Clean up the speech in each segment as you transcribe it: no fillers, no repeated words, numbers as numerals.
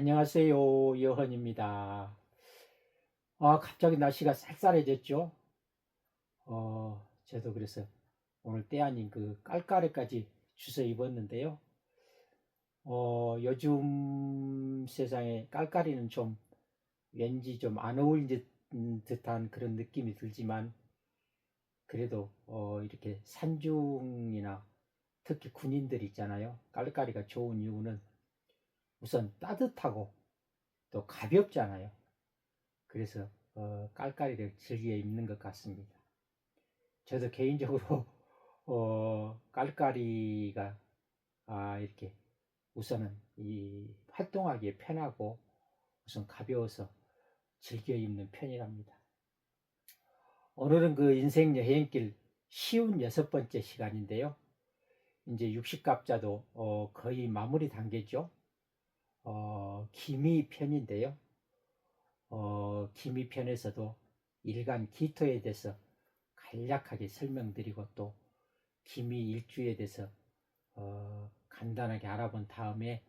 안녕하세요. 여헌입니다. 갑자기 날씨가 쌀쌀해졌죠? 저도 그래서 오늘 때 아닌 그 깔깔이까지 주워 입었는데요. 요즘 세상에 깔깔이는 좀 왠지 좀 안 어울리는 듯한 그런 느낌이 들지만 그래도 이렇게 산중이나 특히 군인들 있잖아요. 깔깔이가 좋은 이유는 우선 따뜻하고 또 가볍잖아요. 그래서 깔깔이를 즐겨 입는 것 같습니다. 저도 개인적으로 깔깔이가 이렇게 우선은 이 활동하기에 편하고 우선 가벼워서 즐겨 입는 편이랍니다. 오늘은 그 인생 여행길 쉬운 6번째 시간인데요. 이제 60갑자도 거의 마무리 단계죠. 기미 편인데요. 기미 편에서도 일간 기토에 대해서 간략하게 설명드리고 또 기미 일주에 대해서 간단하게 알아본 다음에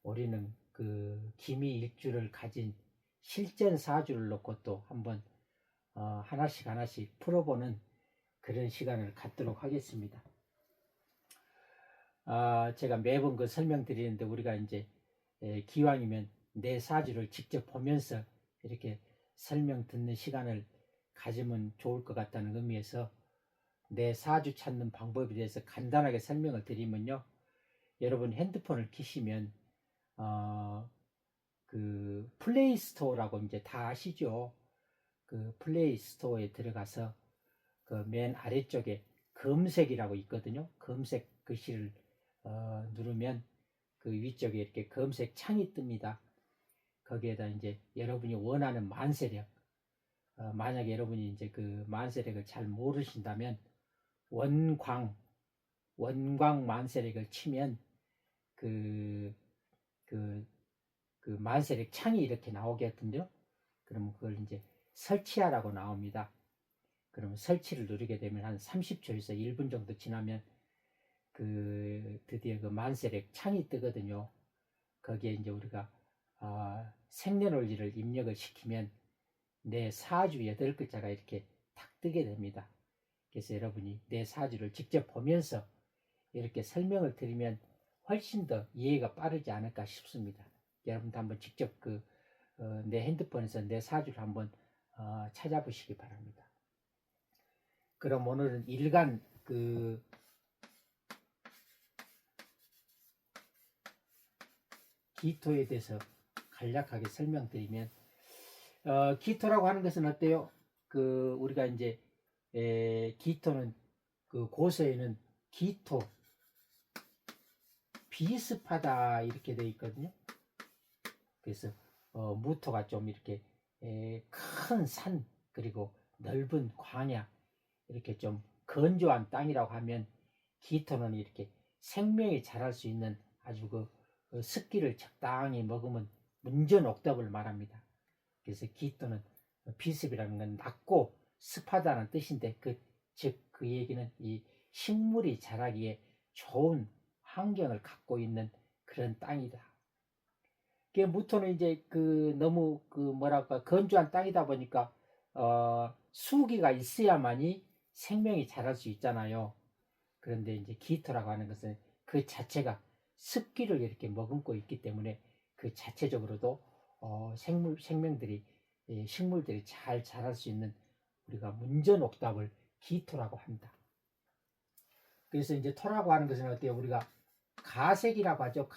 우리는 그 기미 일주를 가진 실전 사주를 놓고 또 한번 하나씩 풀어보는 그런 시간을 갖도록 하겠습니다. 제가 매번 그 설명드리는데 우리가 이제 기왕이면 내 사주를 직접 보면서 이렇게 설명 듣는 시간을 가지면 좋을 것 같다는 의미에서 내 사주 찾는 방법에 대해서 간단하게 설명을 드리면요. 여러분 핸드폰을 키시면 그 플레이 스토어라고 이제 다 아시죠? 그 플레이 스토어에 들어가서 그 맨 아래쪽에 검색이라고 있거든요. 검색 글씨를 누르면 그 위쪽에 이렇게 검색 창이 뜹니다. 거기에다 이제 여러분이 원하는 만세력, 만약에 여러분이 이제 그 만세력을 잘 모르신다면 원광 만세력을 치면 그, 그, 그 만세력 창이 이렇게 나오겠군요. 그러면 그걸 이제 설치하라고 나옵니다. 그러면 설치를 누르게 되면 한 30초에서 1분 정도 지나면 그 드디어 그 만세력 창이 뜨거든요. 거기에 이제 우리가 생년월일을 입력을 시키면 내 사주 8글자가 이렇게 탁 뜨게 됩니다. 그래서 여러분이 내 사주를 직접 보면서 이렇게 설명을 드리면 훨씬 더 이해가 빠르지 않을까 싶습니다. 여러분도 한번 직접 내 핸드폰에서 내 사주를 한번 찾아보시기 바랍니다. 그럼 오늘은 일간 그 기토에 대해서 간략하게 설명드리면 기토라고 하는 것은 어때요? 그 우리가 이제 기토는 그 고서에는 기토 비습하다 이렇게 되어 있거든요. 그래서 무토가 좀 이렇게 큰 산 그리고 넓은 광야 이렇게 좀 건조한 땅이라고 하면 기토는 이렇게 생명이 자랄 수 있는 아주 그 습기를 적당히 먹으면 문전옥답을 말합니다. 그래서 기토는 비습이라는 건 낮고 습하다는 뜻인데 즉 그 얘기는 이 식물이 자라기에 좋은 환경을 갖고 있는 그런 땅이다. 무토는 이제 너무 뭐랄까 건조한 땅이다 보니까 수기가 있어야만이 생명이 자랄 수 있잖아요. 그런데 이제 기토라고 하는 것은 그 자체가 습기를 이렇게 머금고 있기 때문에 그 자체적으로도 생명들이 식물들이 잘 자랄 수 있는 우리가 문전옥답을 기토라고 한다. 그래서 이제 토라고 하는 것은 어때요? 우리가 가색이라고 하죠.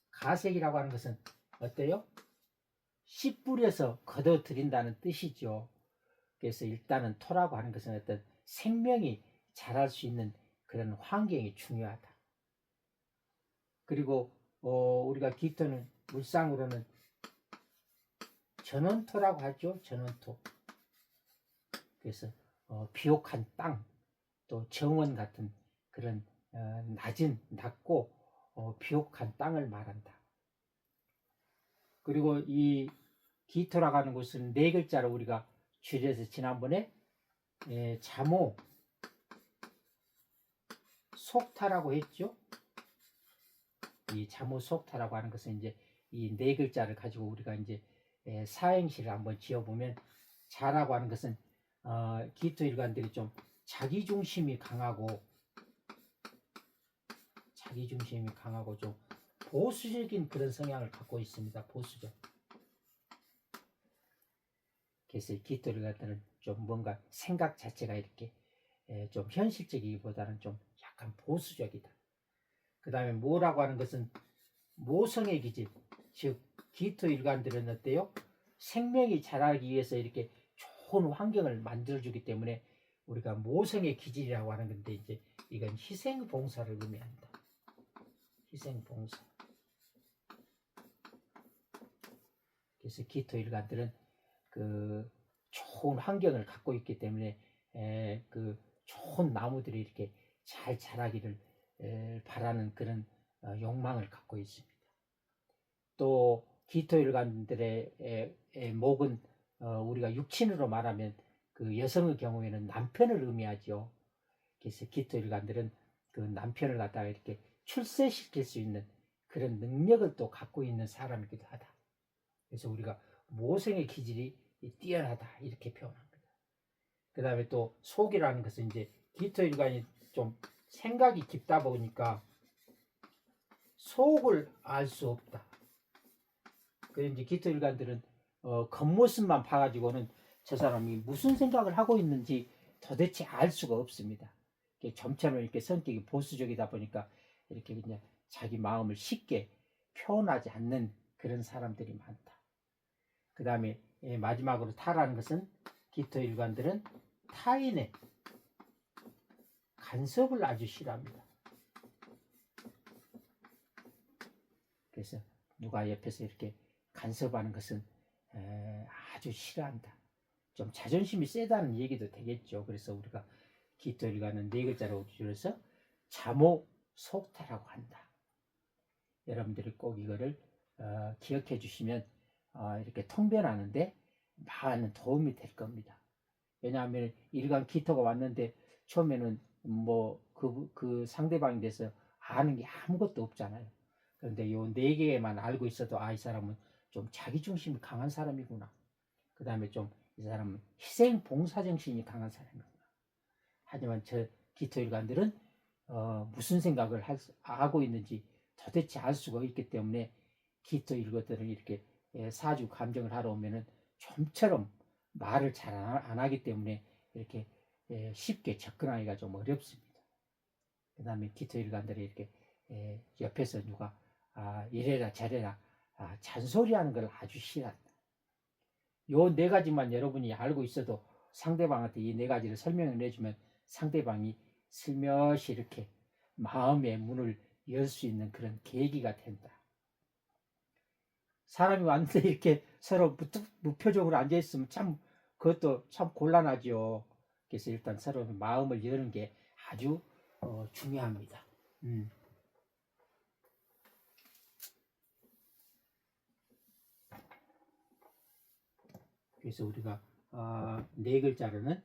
가색이라고 하는 것은 어때요? 씨 뿌려서 걷어들인다는 뜻이죠. 그래서 일단은 토라고 하는 것은 어떤 생명이 자랄 수 있는 그런 환경이 중요하다. 그리고 우리가 기토는 물상으로는 전원토라고 하죠. 전원토. 그래서 비옥한 땅, 또 정원 같은 그런 낮고 비옥한 땅을 말한다. 그리고 이 기토라고 하는 것은 4글자로 우리가 줄여서 지난번에 자모, 속타라고 했죠. 이 자무속타라고 하는 것은 이제 이 네 글자를 가지고 우리가 이제 사행시를 한번 지어보면, 자라고 하는 것은 기토일관들이 좀 자기중심이 강하고 좀 보수적인 그런 성향을 갖고 있습니다. 보수적. 그래서 기토일관들은 좀 뭔가 생각 자체가 이렇게 좀 현실적이기보다는 좀 약간 보수적이다. 그 다음에 모라고 하는 것은 모성의 기질, 즉 기토일관들은 어때요? 생명이 자라기 위해서 이렇게 좋은 환경을 만들어주기 때문에 우리가 모성의 기질이라고 하는 건데, 이제 이건 희생봉사를 의미합니다. 희생봉사. 그래서 기토일관들은 그 좋은 환경을 갖고 있기 때문에 그 좋은 나무들이 이렇게 잘 자라기를 바라는 그런 욕망을 갖고 있습니다. 또 기토일관들의 목은 우리가 육친으로 말하면 그 여성의 경우에는 남편을 의미하죠. 그래서 기토일관들은 그 남편을 갖다가 이렇게 출세시킬 수 있는 그런 능력을 또 갖고 있는 사람이기도 하다. 그래서 우리가 모성의 기질이 뛰어나다 이렇게 표현합니다. 그 다음에 또 속이라는 것은 이제 기토일관이 좀 생각이 깊다 보니까 속을 알 수 없다. 그래서 이제 기토일관들은 겉모습만 봐가지고는 저 사람이 무슨 생각을 하고 있는지 도대체 알 수가 없습니다. 점처럼 이렇게 성격이 보수적이다 보니까 이렇게 그냥 자기 마음을 쉽게 표현하지 않는 그런 사람들이 많다. 그 다음에 마지막으로 타라는 것은 기토일관들은 타인의 간섭을 아주 싫어합니다. 그래서 누가 옆에서 이렇게 간섭하는 것은 아주 싫어한다. 좀 자존심이 세다는 얘기도 되겠죠. 그래서 우리가 기토일관은 네 글자로 줄여서 자모속타라고 한다. 여러분들이 꼭 이거를 기억해 주시면 이렇게 통변하는데 많은 도움이 될 겁니다. 왜냐하면 일간 기토가 왔는데 처음에는 뭐 그 상대방에 대해서 아는 게 아무것도 없잖아요. 그런데 요 네 개만 알고 있어도 이 사람은 좀 자기중심이 강한 사람이구나. 그 다음에 좀 이 사람은 희생 봉사정신이 강한 사람이구나. 하지만 저 기토일관들은 무슨 생각을 하고 있는지 도대체 알 수가 있기 때문에 기토일관들은 이렇게 사주 감정을 하러 오면은 좀처럼 말을 잘 안 하기 때문에 이렇게 쉽게 접근하기가 좀 어렵습니다. 그 다음에 기토일관들이 이렇게 옆에서 누가 이래라 저래라 잔소리하는 걸 아주 싫어한다. 요 네 가지만 여러분이 알고 있어도 상대방한테 이 네 가지를 설명을 해주면 상대방이 슬며시 이렇게 마음의 문을 열 수 있는 그런 계기가 된다. 사람이 왔는데 이렇게 서로 무표정으로 앉아있으면 참 그것도 참 곤란하죠. 그래서 일단 서로 마음을 여는 게 아주 중요합니다. 그래서 우리가 네 글자로는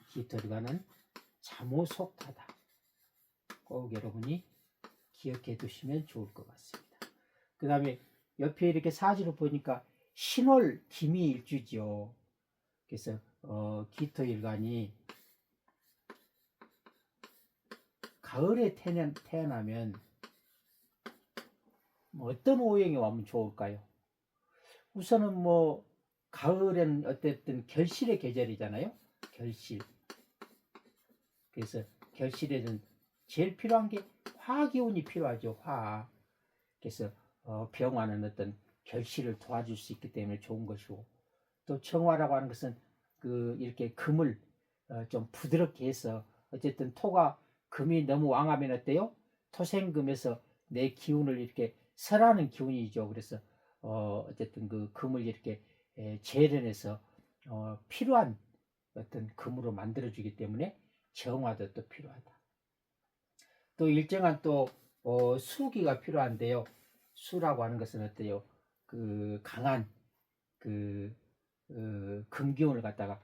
기토일관은 자모속타다. 꼭 여러분이 기억해 두시면 좋을 것 같습니다. 그 다음에 옆에 이렇게 사지로 보니까 신월 기미일주죠. 그래서 기토일관이 가을에 태어나면 어떤 오행이 와면 좋을까요? 우선은 뭐 가을엔 어쨌든 결실의 계절이잖아요. 결실. 그래서 결실에는 제일 필요한 게 화기운이 필요하죠. 화. 그래서 병화는 어떤 결실을 도와줄 수 있기 때문에 좋은 것이고, 또 정화라고 하는 것은 이렇게 금을 좀 부드럽게 해서, 어쨌든 토가 금이 너무 왕하면 어때요? 토생금에서 내 기운을 이렇게 설하는 기운이죠. 그래서 어쨌든 그 금을 이렇게 재련해서 필요한 어떤 금으로 만들어주기 때문에 정화도 또 필요하다. 또 일정한 또 수기가 필요한데요. 수라고 하는 것은 어때요? 강한 금기운을 갖다가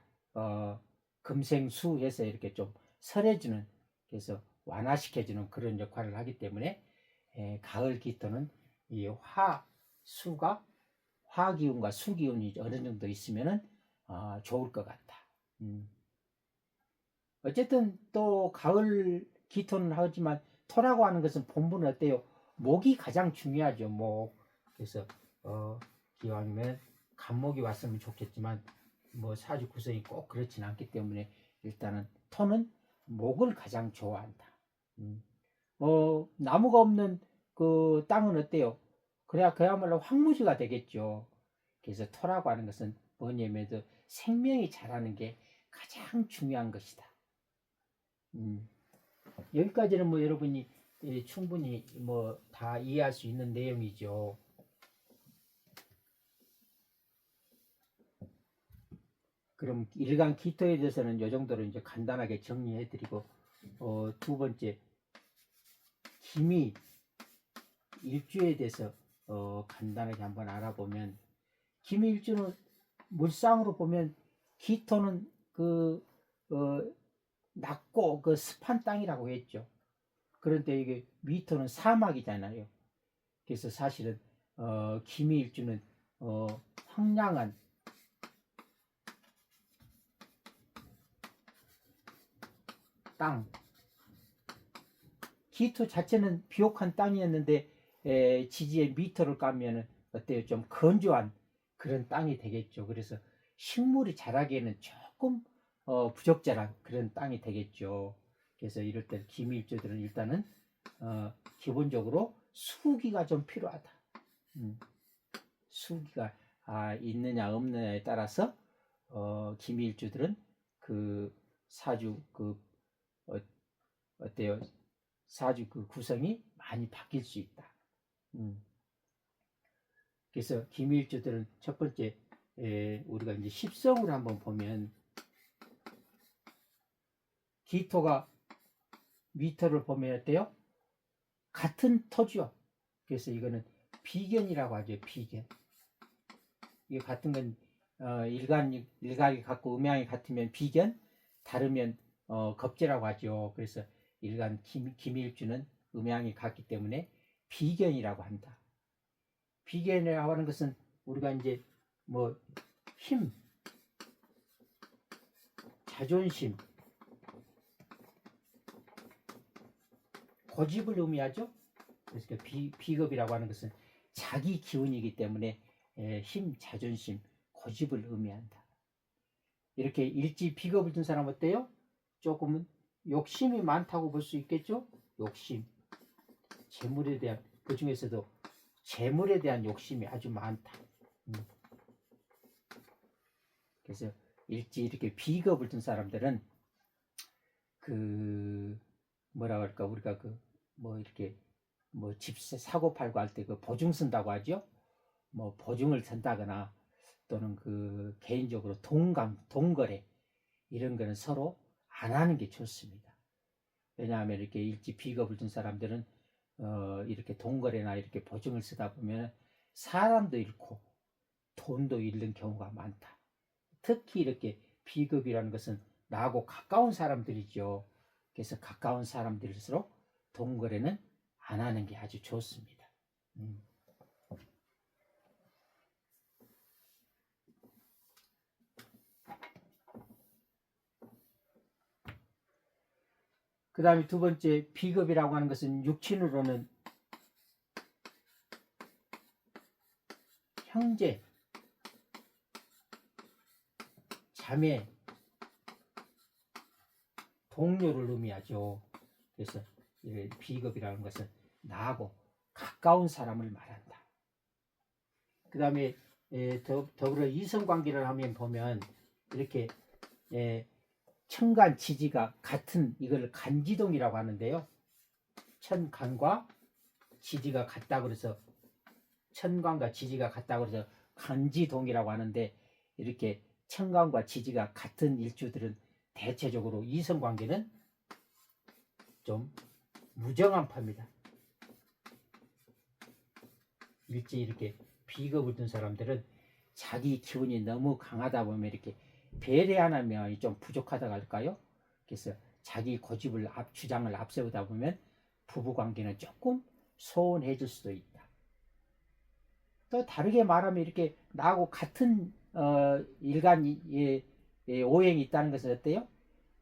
금생수해서 이렇게 좀 설해주는, 그래서 완화시켜주는 그런 역할을 하기 때문에 가을 기토는 이 화기운과 수기운이 어느 정도 있으면은 좋을 것 같다. 어쨌든 또 가을 기토는 하지만 토라고 하는 것은 본분은 어때요? 목이 가장 중요하죠. 목. 그래서 기왕이면 간목이 왔으면 좋겠지만 뭐 사주 구성이 꼭 그렇진 않기 때문에 일단은 토는 목을 가장 좋아한다. 나무가 없는 그 땅은 어때요? 그래야 그야말로 황무지가 되겠죠. 그래서 토라고 하는 것은 뭐냐면 생명이 자라는 게 가장 중요한 것이다. 여기까지는 뭐 여러분이 충분히 뭐 다 이해할 수 있는 내용이죠. 그럼 일간 기토에 대해서는 이 정도로 이제 간단하게 정리해드리고 두 번째 기미 일주에 대해서 간단하게 한번 알아보면 기미 일주는 물상으로 보면 기토는 낮고 그 습한 땅이라고 했죠. 그런데 이게 미토는 사막이잖아요. 그래서 사실은 기미 일주는 황량한 땅, 기토 자체는 비옥한 땅이었는데 지지에 미터를 까면은 어때요? 좀 건조한 그런 땅이 되겠죠. 그래서 식물이 자라기에는 조금 부적절한 그런 땅이 되겠죠. 그래서 이럴 때 기미일주들은 일단은 기본적으로 수기가 좀 필요하다. 수기가 있느냐 없느냐에 따라서 기미일주들은 그 사주 어때요? 사주 그 구성이 많이 바뀔 수 있다. 그래서 기미일주들은 첫 번째 우리가 이제 십성을 한번 보면 기토가 미터를 보면 어때요? 같은 토죠. 그래서 이거는 비견이라고 하죠. 비견. 이거 같은 건 일각이 같고 음양이 같으면 비견, 다르면 겁재라고 하죠. 그래서 일간 기미일주는 음양이 같기 때문에 비견이라고 한다. 비견이라고 하는 것은 우리가 이제 뭐 힘, 자존심, 고집을 의미하죠. 그래서 비겁이라고 하는 것은 자기 기운이기 때문에 힘, 자존심, 고집을 의미한다. 이렇게 일지 비겁을 둔 사람 어때요? 조금은 욕심이 많다고 볼 수 있겠죠? 욕심, 재물에 대한, 그 중에서도 재물에 대한 욕심이 아주 많다. 그래서 일지 이렇게 비겁을 둔 사람들은 뭐라 그럴까, 우리가 이렇게 집세 사고 팔고 할 때 보증 쓴다고 하죠. 뭐 보증을 쓴다거나 또는 개인적으로 동거래 이런 거는 서로 안 하는 게 좋습니다. 왜냐하면 이렇게 일지 비겁을 둔 사람들은 이렇게 동거래나 이렇게 보증을 쓰다 보면 사람도 잃고 돈도 잃는 경우가 많다. 특히 이렇게 비겁이라는 것은 나하고 가까운 사람들이죠. 그래서 가까운 사람들일수록 동거래는 안 하는 게 아주 좋습니다. 그 다음에 두 번째 비겁이라고 하는 것은 육친으로는 형제, 자매, 동료를 의미하죠. 그래서 비겁이라는 것은 나하고 가까운 사람을 말한다. 그 다음에 더불어 이성관계를 하면 보면 이렇게 천간 지지가 같은 이걸 간지동이라고 하는데요. 천간과 지지가 같다고 그래서 천간과 지지가 같다고 그래서 간지동이라고 하는데 이렇게 천간과 지지가 같은 일주들은 대체적으로 이성관계는 좀 무정한 편입니다. 일지 이렇게 비겁을 둔 사람들은 자기 기운이 너무 강하다 보면 이렇게 배려 안 하면 좀 부족하다고 할까요? 그래서 자기 고집을 주장을 앞세우다 보면 부부관계는 조금 소원해질 수도 있다. 또 다르게 말하면 이렇게 나하고 같은 일간의 오행이 있다는 것은 어때요?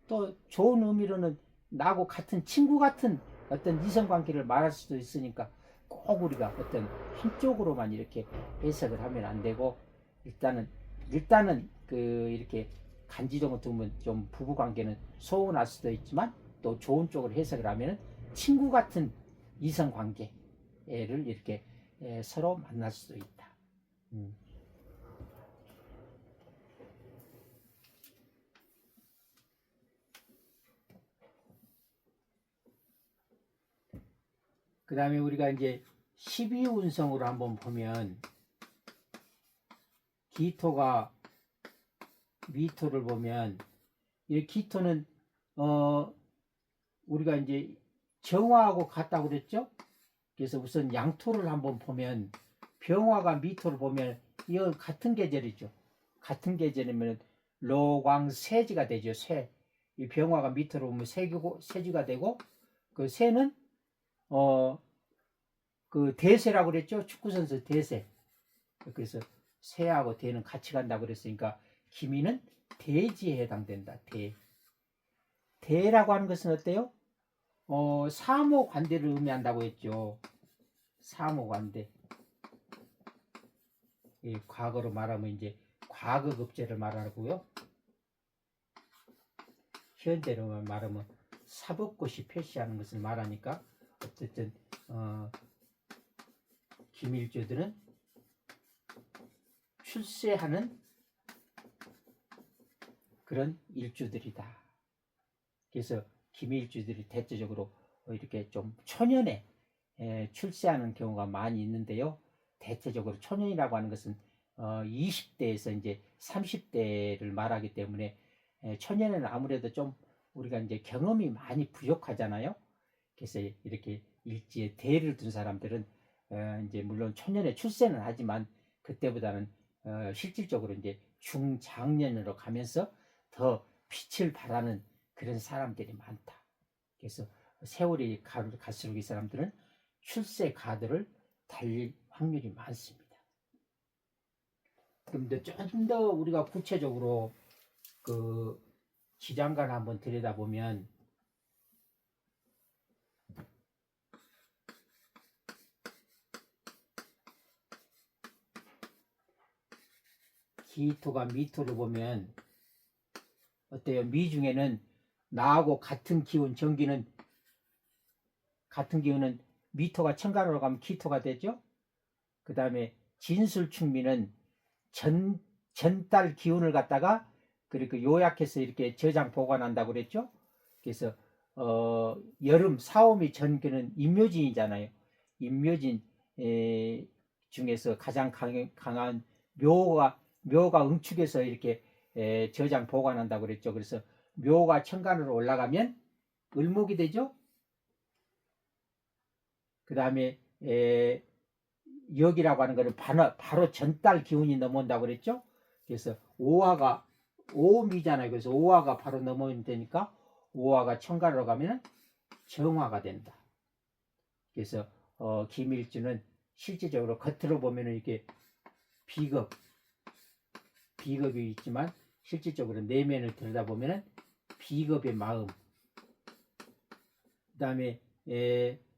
또 좋은 의미로는 나하고 같은 친구 같은 어떤 이성관계를 말할 수도 있으니까 꼭 우리가 어떤 한쪽으로만 이렇게 해석을 하면 안 되고 일단은 그 이렇게 간지정을 두면 좀 부부관계는 소원할 수도 있지만 또 좋은 쪽으로 해석을 하면 친구 같은 이성관계를 이렇게 서로 만날 수도 있다. 그 다음에 우리가 이제 12운성으로 한번 보면 기토가 미토를 보면 이 기토는 우리가 이제 정화하고 같다고 그랬죠? 그래서 우선 양토를 한번 보면 병화가 미토를 보면 이건 같은 계절이죠. 같은 계절이면 로광세지가 되죠. 쇠. 이 병화가 미토를 보면 세지가 되고 그 새는 그 대세라고 그랬죠. 축구선수 대세. 그래서 새하고 대는 같이 간다고 그랬으니까 기미는 대지에 해당된다. 대라고 하는 것은 어때요? 사모관대를 의미한다고 했죠. 사모관대. 과거로 말하면 이제 과거급제를 말하고요. 현재로 말하면 사법고시 표시하는 것을 말하니까 어쨌든 기밀주들은 출세하는 그런 일주들이다. 그래서 기밀주들이 대체적으로 이렇게 좀 초년에 출세하는 경우가 많이 있는데요. 대체적으로 초년이라고 하는 것은 20대에서 이제 30대를 말하기 때문에 초년에는 아무래도 좀 우리가 이제 경험이 많이 부족하잖아요. 그래서 이렇게 일지에 대를 둔 사람들은 이제 물론 초년에 출세는 하지만 그때보다는 실질적으로 이제 중장년으로 가면서 더 빛을 발하는 그런 사람들이 많다. 그래서 세월이 갈수록 이 사람들은 출세 가도를 달릴 확률이 많습니다. 그럼 좀 더 우리가 구체적으로 그 지장간을 한번 들여다보면 기토가 미토를 보면 어때요? 미 중에는 나하고 같은 기운 전기는 같은 기운은 미토가 천간으로 가면 기토가 되죠. 그 다음에 진술충미는 전달 기운을 갖다가 그리고 요약해서 이렇게 저장 보관한다고 그랬죠. 그래서 여름 사오미 전기는 임묘진이잖아요. 임묘진 중에서 가장 강한 묘가 응축해서 이렇게 저장 보관한다고 그랬죠. 그래서 묘가 천간으로 올라가면 을목이 되죠. 그 다음에 역이라고 하는 거는 바로 전달 기운이 넘어온다고 그랬죠. 그래서 오화가 오미잖아요. 그래서 오화가 바로 넘어오면 되니까 오화가 천간으로 가면 정화가 된다. 그래서 기밀주는 실질적으로 겉으로 보면 이렇게 비겁이 있지만 실질적으로 내면을 들여다보면 비겁의 마음, 그 다음에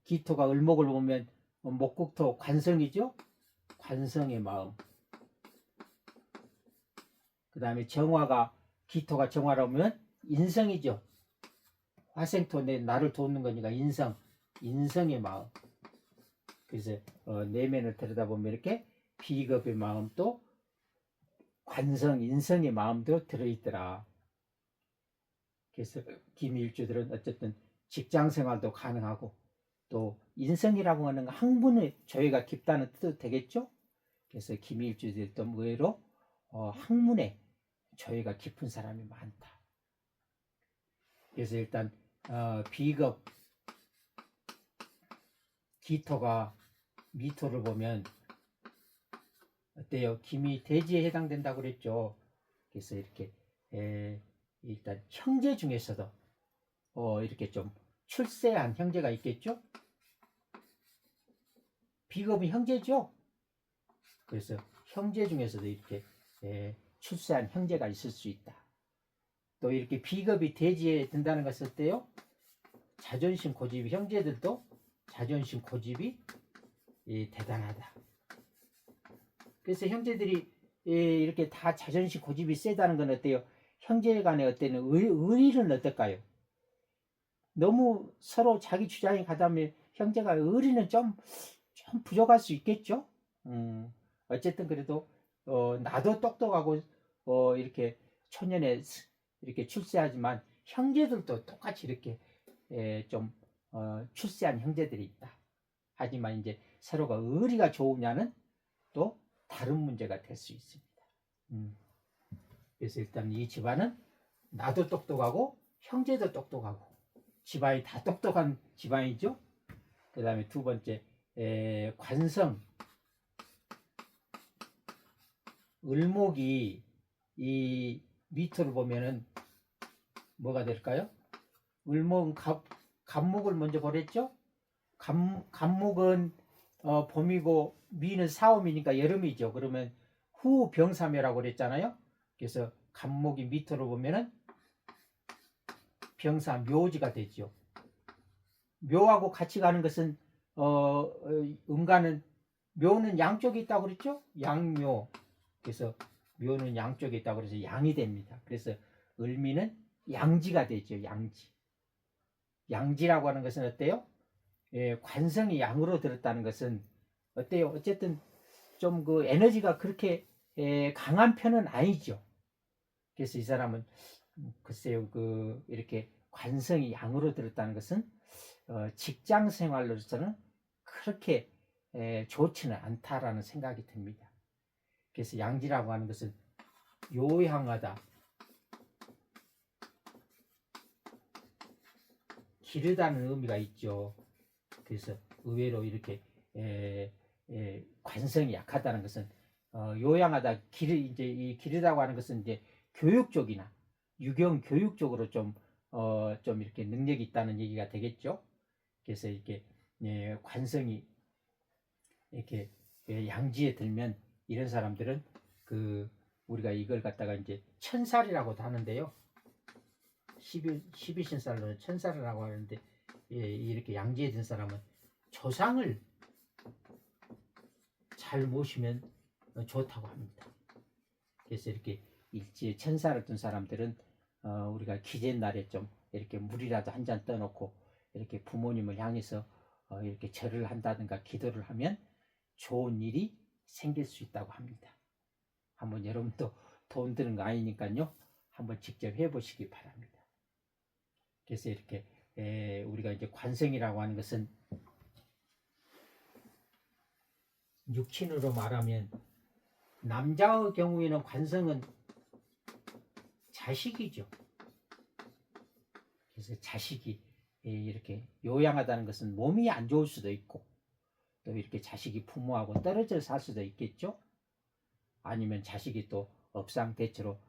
기토가 을목을 보면 목국토 관성이죠. 관성의 마음. 그 다음에 정화가 기토가 정화라 보면 인성이죠. 화생토 나를 돕는 거니까 인성의 마음. 그래서 내면을 들여다보면 이렇게 비겁의 마음도 관성, 인성의 마음도 들어있더라. 그래서 기밀주들은 어쨌든 직장생활도 가능하고 또 인성이라고 하는 학문의 조예가 깊다는 뜻도 되겠죠. 그래서 기밀주들도 의외로 학문의 조예가 깊은 사람이 많다. 그래서 일단 비겁 기토가 미토를 보면 어때요? 기미 대지에 해당된다고 그랬죠. 그래서 이렇게 일단 형제 중에서도 이렇게 좀 출세한 형제가 있겠죠. 비겁은 형제죠. 그래서 형제 중에서도 이렇게 출세한 형제가 있을 수 있다. 또 이렇게 비겁이 대지에 든다는 것을 때요. 자존심 고집이 형제들도 자존심 고집이 대단하다. 그래서 형제들이 이렇게 다 자존심 고집이 세다는 건 어때요? 형제 간의 어떤 의리는 어떨까요? 너무 서로 자기 주장이 가다면 형제가 의리는 좀 부족할 수 있겠죠. 어쨌든 그래도 나도 똑똑하고 이렇게 초년에 이렇게 출세하지만 형제들도 똑같이 이렇게 좀 출세한 형제들이 있다. 하지만 이제 서로가 의리가 좋으냐는 또 다른 문제가 될 수 있습니다. 그래서 일단 이 집안은 나도 똑똑하고 형제도 똑똑하고 집안이 다 똑똑한 집안이죠. 그 다음에 두 번째 관성 을목이 이 밑으로 보면은 뭐가 될까요? 을목은 갑목을 먼저 보랬죠. 갑목은 봄이고 미는 사오미니까 여름이죠. 그러면 후병사묘라고 그랬잖아요. 그래서 갑목이 밑으로 보면은 병사묘지가 되죠. 묘하고 같이 가는 것은 음가는 묘는 양쪽에 있다고 그랬죠. 양묘. 그래서 묘는 양쪽에 있다고 그래서 양이 됩니다. 그래서 을미는 양지가 되죠. 양지. 양지라고 하는 것은 어때요? 관성이 양으로 들었다는 것은 어때요? 어쨌든 좀 그 에너지가 그렇게 강한 편은 아니죠. 그래서 이 사람은 글쎄요, 그 이렇게 관성이 양으로 들었다는 것은 직장 생활로서는 그렇게 좋지는 않다라는 생각이 듭니다. 그래서 양지라고 하는 것은 요양하다, 기르다는 의미가 있죠. 그래서 의외로 이렇게 관성이 약하다는 것은 요양하다, 이제 이 기르다고 하는 것은 이제 교육 쪽이나 유경 교육 쪽으로 좀 이렇게 능력이 있다는 얘기가 되겠죠. 그래서 이렇게 관성이 이렇게 양지에 들면 이런 사람들은 그 우리가 이걸 갖다가 이제 천살이라고도 하는데요. 12신살로는 천살이라고 하는데 이렇게 양지에 든 사람은 조상을 잘 모시면 좋다고 합니다. 그래서 이렇게 일지에 천사를 둔 사람들은 우리가 기제날에 좀 이렇게 물이라도 한 잔 떠놓고 이렇게 부모님을 향해서 이렇게 절을 한다든가 기도를 하면 좋은 일이 생길 수 있다고 합니다. 한번 여러분도 돈 드는 거 아니니까요. 한번 직접 해보시기 바랍니다. 그래서 이렇게 우리가 이제 관성이라고 하는 것은 육친으로 말하면 남자의 경우에는 관성은 자식이죠. 그래서 자식이 이렇게 요양하다는 것은 몸이 안 좋을 수도 있고 또 이렇게 자식이 부모하고 떨어져 살 수도 있겠죠. 아니면 자식이 또 업상대체로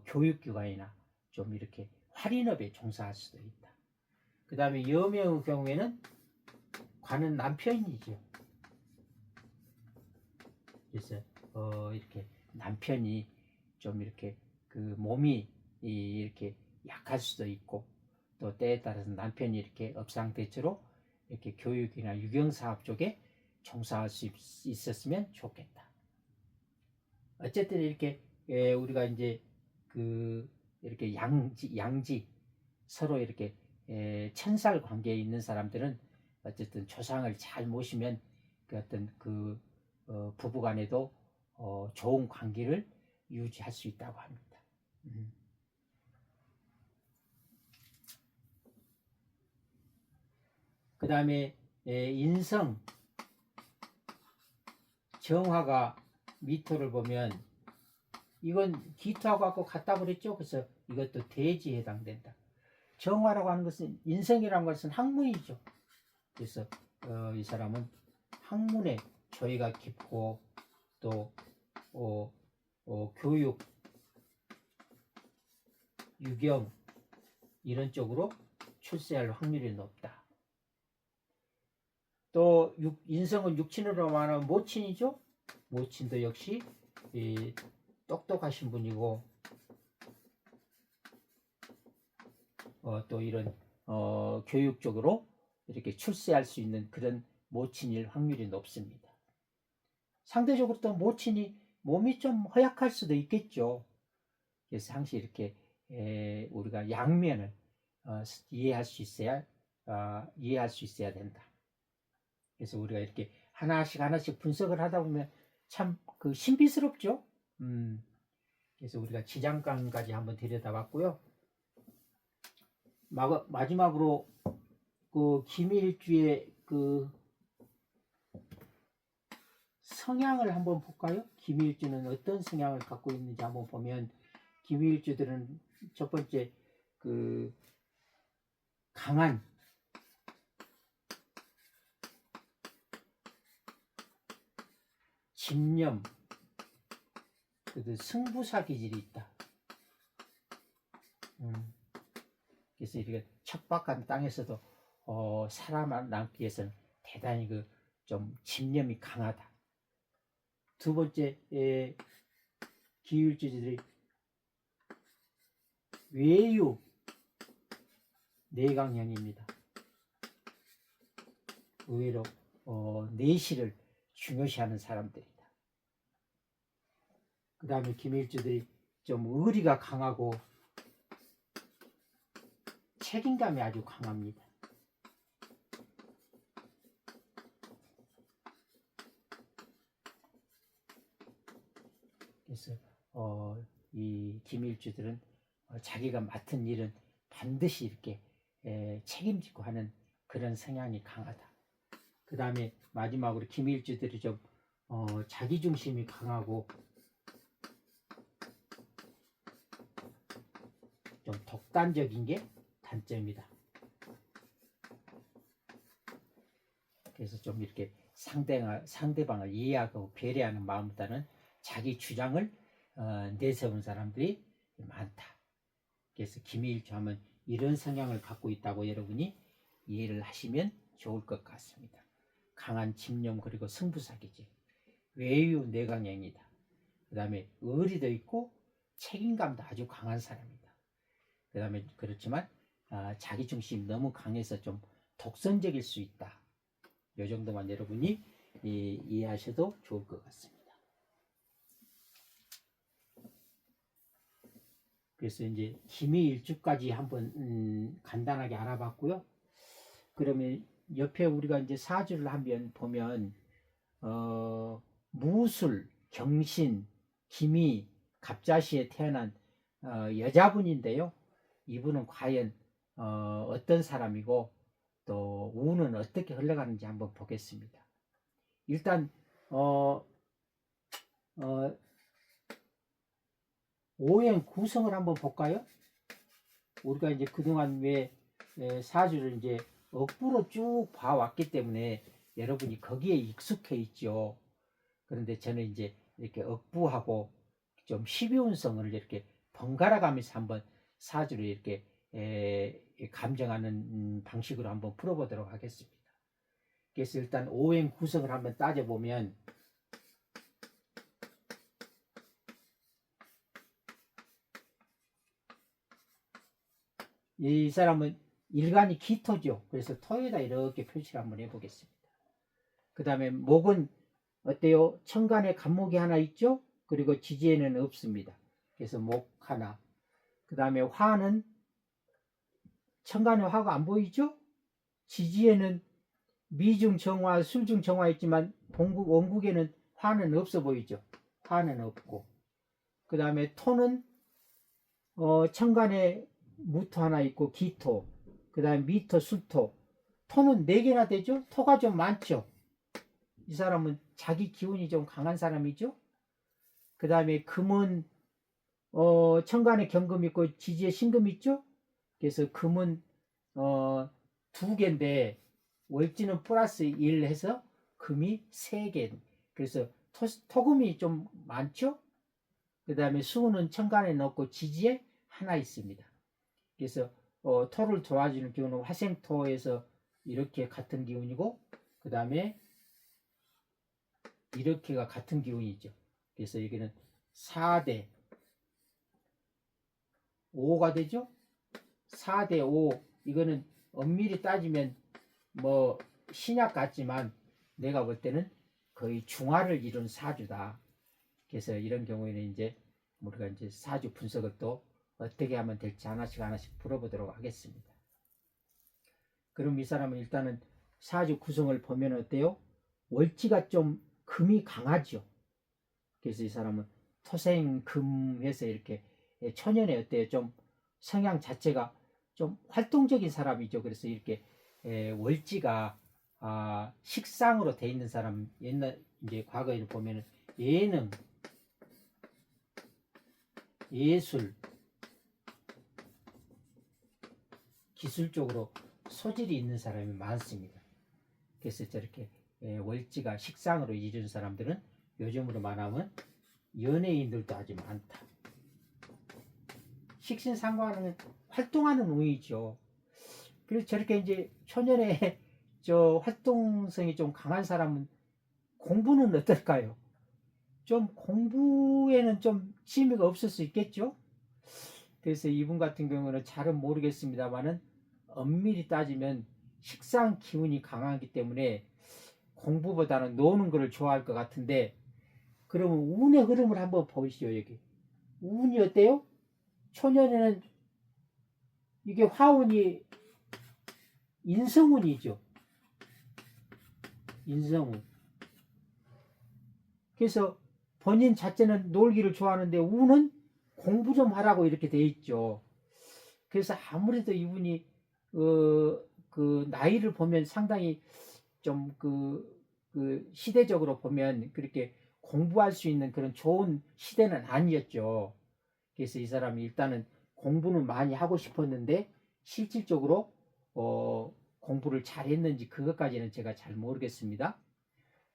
교육기관이나 좀 이렇게 할인업에 종사할 수도 있다. 그 다음에 여명의 경우에는 관은 남편이죠. 그래서 이렇게 남편이 좀 이렇게 그 몸이 이렇게 약할 수도 있고 또 때에 따라서 남편이 이렇게 업상대체로 이렇게 교육이나 유경사업 쪽에 종사할 수 있었으면 좋겠다. 어쨌든 이렇게 우리가 이제 그 이렇게 양지 서로 이렇게 천살 관계에 있는 사람들은 어쨌든 조상을 잘 모시면 그 어떤 그 부부간에도 좋은 관계를 유지할 수 있다고 합니다. 그 다음에 인성 정화가 미토를 보면 이건 기토하고 갖고 같다고 그랬죠. 그래서 이것도 대지에 해당된다. 정화라고 하는 것은 인성이라는 것은 학문이죠. 그래서 이 사람은 학문에 조예가 깊고 또 교육, 유경 이런 쪽으로 출세할 확률이 높다. 또 인성은 육친으로 말하면 모친이죠. 모친도 역시 똑똑하신 분이고 또 이런 교육적으로 이렇게 출세할 수 있는 그런 모친일 확률이 높습니다. 상대적으로 또 모친이 몸이 좀 허약할 수도 있겠죠. 그래서 항상 이렇게 우리가 양면을 이해할 수 있어야 된다. 그래서 우리가 이렇게 하나씩 분석을 하다 보면 참 그 신비스럽죠. 그래서 우리가 지장간까지 한번 들여다봤고요. 마지막으로 그 김일주의 그 성향을 한번 볼까요? 김일주는 어떤 성향을 갖고 있는지 한번 보면, 김일주들은 첫 번째 그 강한 집념, 승부사 기질이 있다. 그래서 이렇게 척박한 땅에서도 살아남기 위해서는 대단히 좀 집념이 강하다. 두 번째, 기울주들이 외유 내강형입니다. 의외로 내실을 중요시하는 사람들이다. 그 다음에 김일주들이 좀 의리가 강하고 책임감이 아주 강합니다. 그래서 이 김일주들은 자기가 맡은 일은 반드시 이렇게 책임지고 하는 그런 성향이 강하다. 그 다음에 마지막으로 김일주들이 좀 자기중심이 강하고 좀 독단적인 게 단점이다. 그래서 좀 이렇게 상대방을 이해하고 배려하는 마음보다는 자기 주장을 내세우는 사람들이 많다. 그래서 김일주 하면 이런 성향을 갖고 있다고 여러분이 이해를 하시면 좋을 것 같습니다. 강한 집념, 그리고 승부사기질, 외유 내강형이다. 그 다음에 의리도 있고 책임감도 아주 강한 사람이다. 그 다음에 그렇지만 자기중심이 너무 강해서 좀 독선적일 수 있다. 이 정도만 여러분이 이해하셔도 좋을 것 같습니다. 그래서 이제 김일주까지 한번 간단하게 알아봤고요. 그러면 옆에 우리가 이제 사주를 한번 보면 무술, 경신, 김이, 갑자시에 태어난 여자분인데요. 이분은 과연 어떤 사람이고 또 운은 어떻게 흘러가는지 한번 보겠습니다. 일단 오행 구성을 한번 볼까요? 우리가 이제 그동안 왜 사주를 이제 억부로 쭉 봐왔기 때문에 여러분이 거기에 익숙해 있죠. 그런데 저는 이제 이렇게 억부하고 좀 12운성을 이렇게 번갈아 가면서 한번 사주를 이렇게 감정하는 방식으로 한번 풀어보도록 하겠습니다. 그래서 일단 오행 구성을 한번 따져보면, 이 사람은 일간이 기토죠. 그래서 토에다 이렇게 표시를 한번 해보겠습니다. 그 다음에 목은 어때요? 천간에 간목이 하나 있죠? 그리고 지지에는 없습니다. 그래서 목 하나. 그 다음에 화는 천간에 화가 안 보이죠? 지지에는 미중 정화, 술중 정화 있지만 원국에는 화는 없어 보이죠? 화는 없고. 그 다음에 토는 천간에 무토 하나 있고 기토, 그 다음에 미토, 술토. 토는 4개나 되죠? 토가 좀 많죠? 이 사람은 자기 기운이 좀 강한 사람이죠? 그 다음에 금은 천간에 경금 있고 지지에 신금 있죠? 그래서 금은 2개인데 월지는 플러스 1 해서 금이 3개. 그래서 토금이 좀 많죠? 그 다음에 수는 천간에 넣고 지지에 하나 있습니다. 그래서 토를 도와주는 기운은 화생토에서 이렇게 같은 기운이고, 그 그 다음에 이렇게가 같은 기운이죠. 그래서 여기는 4대 5가 되죠. 4대 5 이거는 엄밀히 따지면 뭐 신약 같지만 내가 볼 때는 거의 중화를 이룬 사주다. 그래서 이런 경우에는 이제 우리가 이제 사주 분석을 또 어떻게 하면 될지 하나씩 하나씩 풀어보도록 하겠습니다. 그럼 이 사람은 일단은 사주 구성을 보면 어때요? 월지가 좀 금이 강하죠. 그래서 이 사람은 토생금해서 이렇게 천연에 어때요? 좀 성향 자체가 좀 활동적인 사람이죠. 그래서 이렇게 월지가 식상으로 돼 있는 사람, 옛날 이제 과거에 보면은 예능, 예술, 기술 쪽으로 소질이 있는 사람이 많습니다. 그래서 저렇게 월지가 식상으로 이룬 사람들은 요즘으로 말하면 연예인들도 아주 많다. 식신상관은 활동하는 운이죠. 그래서 저렇게 이제 초년에 저 활동성이 좀 강한 사람은 공부는 어떨까요? 좀 공부에는 좀 취미가 없을 수 있겠죠? 그래서 이분 같은 경우는 잘은 모르겠습니다만은 엄밀히 따지면 식상 기운이 강하기 때문에 공부보다는 노는 것을 좋아할 것 같은데, 그러면 운의 흐름을 한번 보시죠. 여기 운이 어때요? 초년에는 이게 화운이 인성운이죠. 인성운. 그래서 본인 자체는 놀기를 좋아하는데 운은 공부 좀 하라고 이렇게 돼 있죠. 그래서 아무래도 이분이 그 나이를 보면 상당히 좀 시대적으로 보면 그렇게 공부할 수 있는 그런 좋은 시대는 아니었죠. 그래서 이 사람이 일단은 공부는 많이 하고 싶었는데 실질적으로 공부를 잘했는지 그것까지는 제가 잘 모르겠습니다.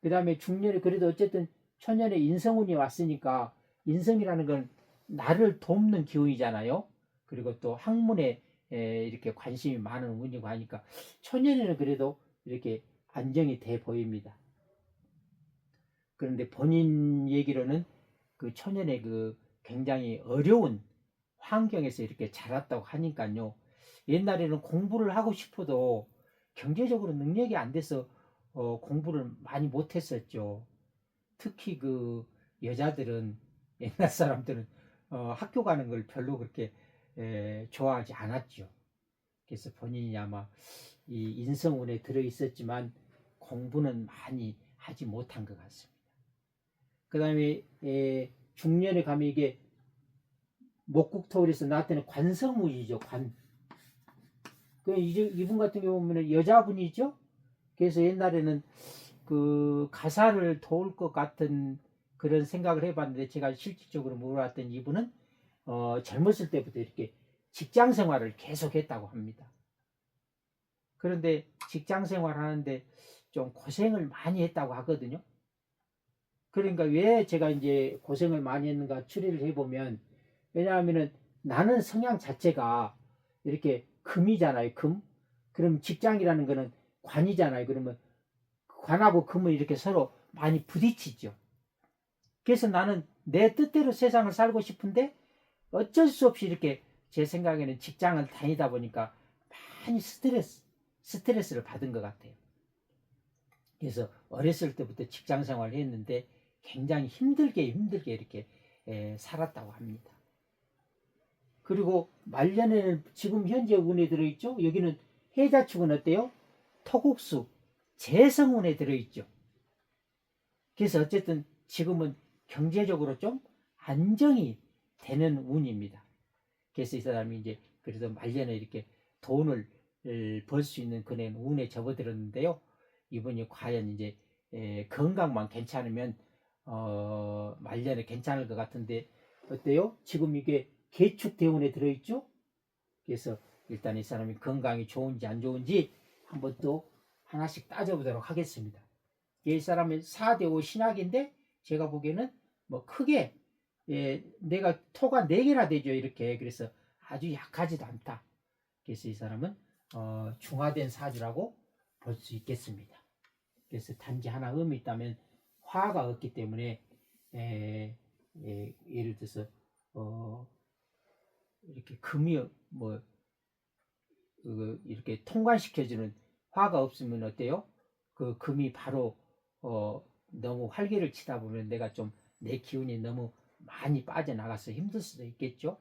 그 다음에 중년에 그래도 어쨌든 초년에 인성운이 왔으니까, 인성이라는 건 나를 돕는 기운이잖아요. 그리고 또 학문에 이렇게 관심이 많은 운이고 하니까 초년에는 그래도 이렇게 안정이 돼 보입니다. 그런데 본인 얘기로는 그 초년에 그 굉장히 어려운 환경에서 이렇게 자랐다고 하니까요. 옛날에는 공부를 하고 싶어도 경제적으로 능력이 안 돼서 공부를 많이 못했었죠. 특히 그 여자들은, 옛날 사람들은 학교 가는 걸 별로 그렇게 좋아하지 않았죠. 그래서 본인이 아마 이 인성운에 들어 있었지만 공부는 많이 하지 못한 것 같습니다. 그 다음에 중년에 가면 이게 목국토일에서 나왔다는 관성운이죠. 이분 같은 경우 보면 여자분이죠. 그래서 옛날에는 그 가사를 도울 것 같은 그런 생각을 해봤는데, 제가 실질적으로 물어봤던 이분은 젊었을 때부터 이렇게 직장 생활을 계속 했다고 합니다. 그런데 직장 생활 하는데 좀 고생을 많이 했다고 하거든요. 그러니까 왜 제가 이제 고생을 많이 했는가 추리를 해보면, 왜냐하면은 나는 성향 자체가 이렇게 금이잖아요. 금. 그럼 직장이라는 거는 관이잖아요. 그러면 관하고 금은 이렇게 서로 많이 부딪히죠. 그래서 나는 내 뜻대로 세상을 살고 싶은데 어쩔 수 없이 이렇게, 제 생각에는 직장을 다니다 보니까 많이 스트레스를 받은 것 같아요. 그래서 어렸을 때부터 직장 생활을 했는데 굉장히 힘들게 이렇게 살았다고 합니다. 그리고 말년에는 지금 현재 운에 들어있죠. 여기는 해자축은 어때요? 토국수, 재성운에 들어있죠. 그래서 어쨌든 지금은 경제적으로 좀 안정이 되는 운입니다. 그래서 이 사람이 이제 그래도 말년에 이렇게 돈을 벌 수 있는 그런 운에 접어들었는데요. 이분이 과연 이제 건강만 괜찮으면 말년에 괜찮을 것 같은데 어때요? 지금 이게 계축대운에 들어있죠? 그래서 일단 이 사람이 건강이 좋은지 안 좋은지 한번 또 하나씩 따져보도록 하겠습니다. 이 사람은 4대5 신학인데 제가 보기에는 뭐 크게 내가 토가 4개나 되죠. 이렇게. 그래서 아주 약하지도 않다. 그래서 이 사람은 중화된 사주라고 볼 수 있겠습니다. 그래서 단지 하나 음이 있다면 화가 없기 때문에 예를 들어서 이렇게 금이 뭐 이렇게 통관시켜주는 화가 없으면 어때요? 그 금이 바로 너무 활기를 치다 보면 내가 좀 내 기운이 너무 많이 빠져나가서 힘들 수도 있겠죠.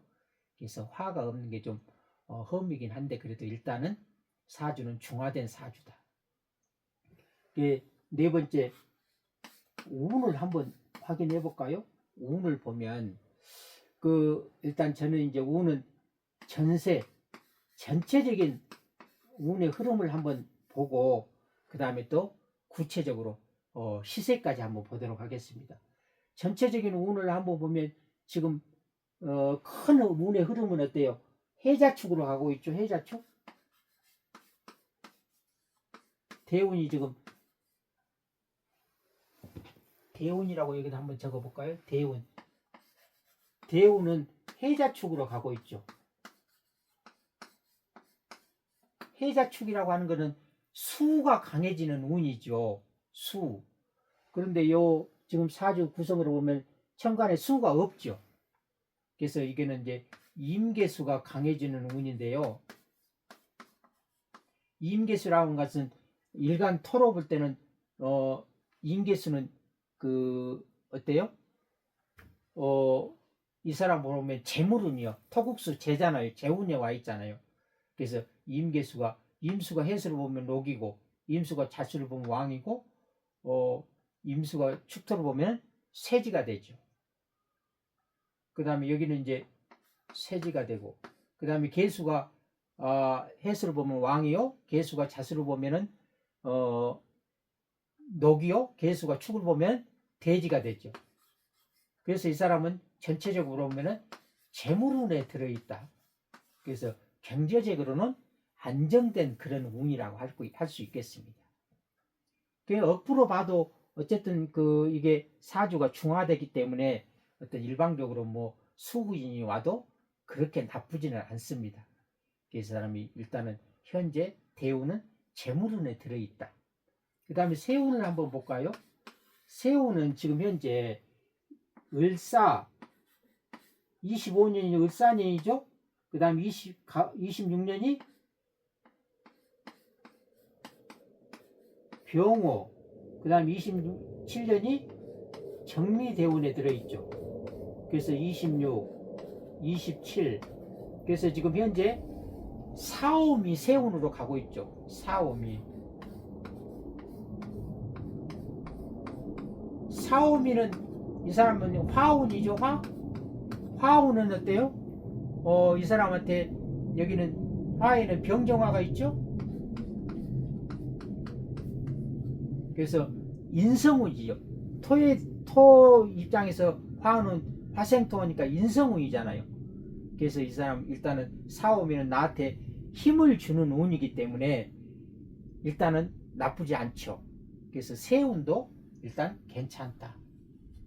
그래서 화가 없는 게 좀 험이긴 한데 그래도 일단은 사주는 중화된 사주다. 네 번째 운을 한번 확인해 볼까요? 운을 보면 일단 저는 이제 운은 전체적인 운의 흐름을 한번 보고 그 다음에 또 구체적으로 시세까지 한번 보도록 하겠습니다. 전체적인 운을 한번 보면 지금 큰 운의 흐름은 어때요? 해자축으로 가고 있죠. 해자축. 대운이 지금 대운이라고 여기다 한번 적어볼까요? 대운은 해자축으로 가고 있죠. 해자축이라고 하는 것은 수가 강해지는 운이죠. 수. 그런데 지금 사주 구성으로 보면 천간에 수가 없죠. 그래서 이게는 이제 임계수가 강해지는 운인데요. 임계수라고 하는 것은 일간 토로 볼 때는 임계수는 어때요? 이 사람 보면 재물운이요. 토국수 재잖아요. 재운에 와 있잖아요. 그래서 임수가 해수를 보면 녹이고 임수가 자수를 보면 왕이고 임수가 축토를 보면 세지가 되죠. 그 다음에 여기는 이제 세지가 되고 그 다음에 계수가 해수를 보면 왕이요. 계수가 자수를 보면은 녹이요. 계수가 축을 보면 돼지가 되죠. 그래서 이 사람은 전체적으로 보면은 재물운에 들어있다. 그래서 경제적으로는 안정된 그런 운이라고 할 수 있겠습니다. 억부로 봐도 어쨌든 이게 사주가 중화되기 때문에 어떤 일방적으로 뭐 수구인이 와도 그렇게 나쁘지는 않습니다. 그래서 사람이 일단은 현재 대운은 재물운에 들어있다. 그 다음에 세운을 한번 볼까요? 세운은 지금 현재 을사 25년이 을사년이죠. 그 다음 26년이 병호, 그 다음 27년이 정미대운에 들어있죠. 그래서 26, 27. 그래서 지금 현재 사오미 세운으로 가고 있죠. 사오미는 이 사람은 화운이죠. 화운은 어때요? 이 사람한테 여기는 화에는 병정화가 있죠. 그래서 인성운이죠. 토 입장에서 화는 화생토니까 인성운이잖아요. 그래서 이 사람 일단은 사오면은 나한테 힘을 주는 운이기 때문에 일단은 나쁘지 않죠. 그래서 세운도 일단 괜찮다.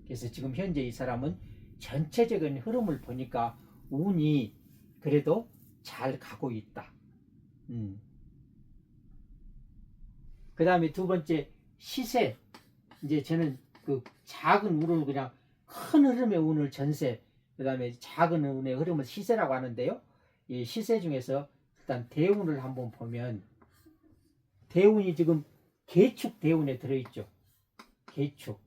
그래서 지금 현재 이 사람은 전체적인 흐름을 보니까 운이 그래도 잘 가고 있다. 그 다음에 두 번째 시세. 이제 저는 작은 운을 그냥 큰 흐름의 운을 전세, 그 다음에 작은 운의 흐름을 시세라고 하는데요. 이 시세 중에서 일단 대운을 한번 보면 대운이 지금 계축 대운에 들어있죠. 계축.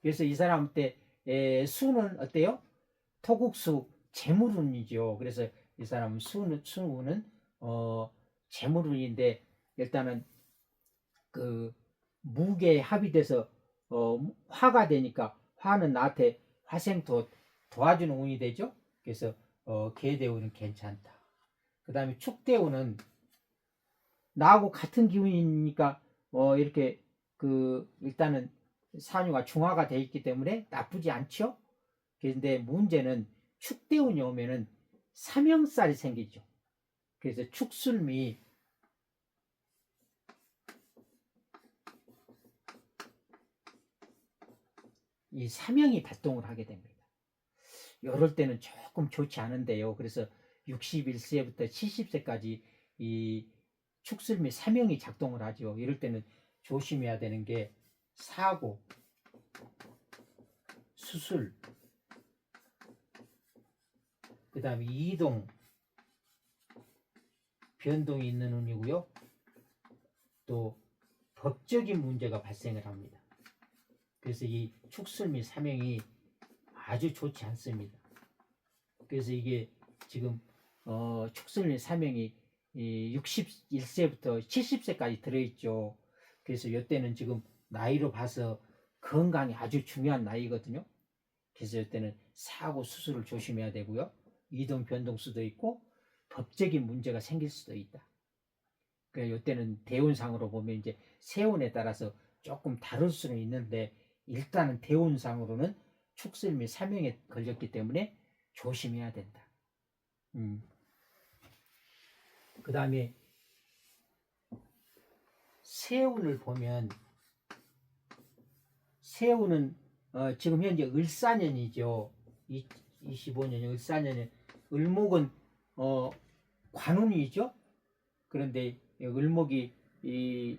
그래서 이 사람한테 수는 어때요? 토국수 재물운이죠. 그래서 이 사람은 수는 재물운인데 일단은 무게에 합의돼서 화가 되니까 화는 나한테 화생토 도와주는 운이 되죠. 그래서 계대운은 괜찮다. 그 다음에 축대운은 나하고 같은 기운이니까 이렇게 일단은 산유가 중화가 되어 있기 때문에 나쁘지 않죠. 그런데 문제는 축대운이 오면은 사명살이 생기죠. 그래서 축술미 이 사명이 발동을 하게 됩니다. 이럴 때는 조금 좋지 않은데요. 그래서 61세부터 70세까지 이 축술미 사명이 작동을 하죠. 이럴 때는 조심해야 되는 게 사고, 수술, 그 다음에 이동, 변동이 있는 운이고요. 또 법적인 문제가 발생을 합니다. 그래서 이 축술미 사명이 아주 좋지 않습니다. 그래서 이게 지금 축술미 사명이 61세부터 70세까지 들어있죠. 그래서 이때는 지금 나이로 봐서 건강이 아주 중요한 나이거든요. 그래서 이때는 사고 수술을 조심해야 되고요. 이동 변동 수도 있고 법적인 문제가 생길 수도 있다. 그러니까 이때는 대운상으로 보면 이제 세운에 따라서 조금 다를 수는 있는데 일단은 대운상으로는 축술미 사명에 걸렸기 때문에 조심해야 된다. 그 다음에 세운을 보면 세운은 지금 현재 을사년이죠. 25년이 을사년에 을목은 관운이죠. 그런데 을목이 이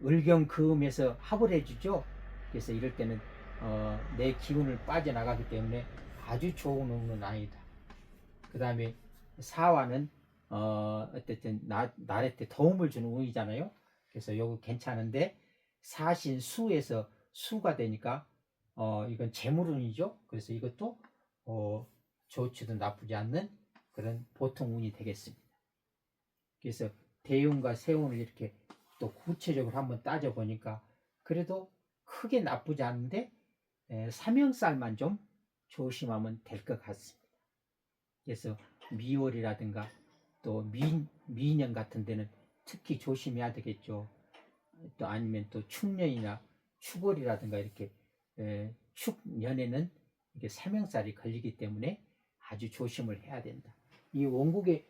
을경금에서 합을 해주죠. 그래서 이럴 때는 내 기운을 빠져나가기 때문에 아주 좋은 운은 아니다. 그 다음에 사화는 어쨌든 나래 때 도움을 주는 운이잖아요. 그래서 이거 괜찮은데 사신 수에서 수가 되니까 이건 재물운이죠. 그래서 이것도 좋지도 나쁘지 않는 그런 보통 운이 되겠습니다. 그래서 대운과 세운을 이렇게 또 구체적으로 한번 따져보니까 그래도 크게 나쁘지 않은데 사명살만 좀 조심하면 될 것 같습니다. 그래서 미월이라든가 또 미년 같은 데는 특히 조심해야 되겠죠. 또 아니면 또 축년이나 축월이라든가 이렇게 축년에는 이게 사명살이 걸리기 때문에 아주 조심을 해야 된다. 이 원국에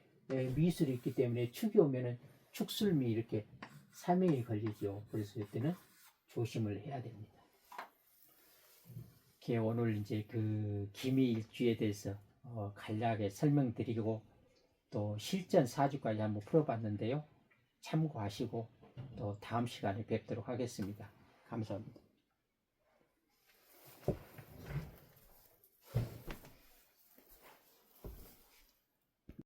미술이 있기 때문에 축이 오면은 축술미 이렇게 사명이 걸리죠. 그래서 이때는 조심을 해야 됩니다. 오늘 이제 그 기미일주에 대해서 간략하게 설명드리고 또 실전 사주까지 한번 풀어봤는데요. 참고하시고 또 다음 시간에 뵙도록 하겠습니다. 감사합니다.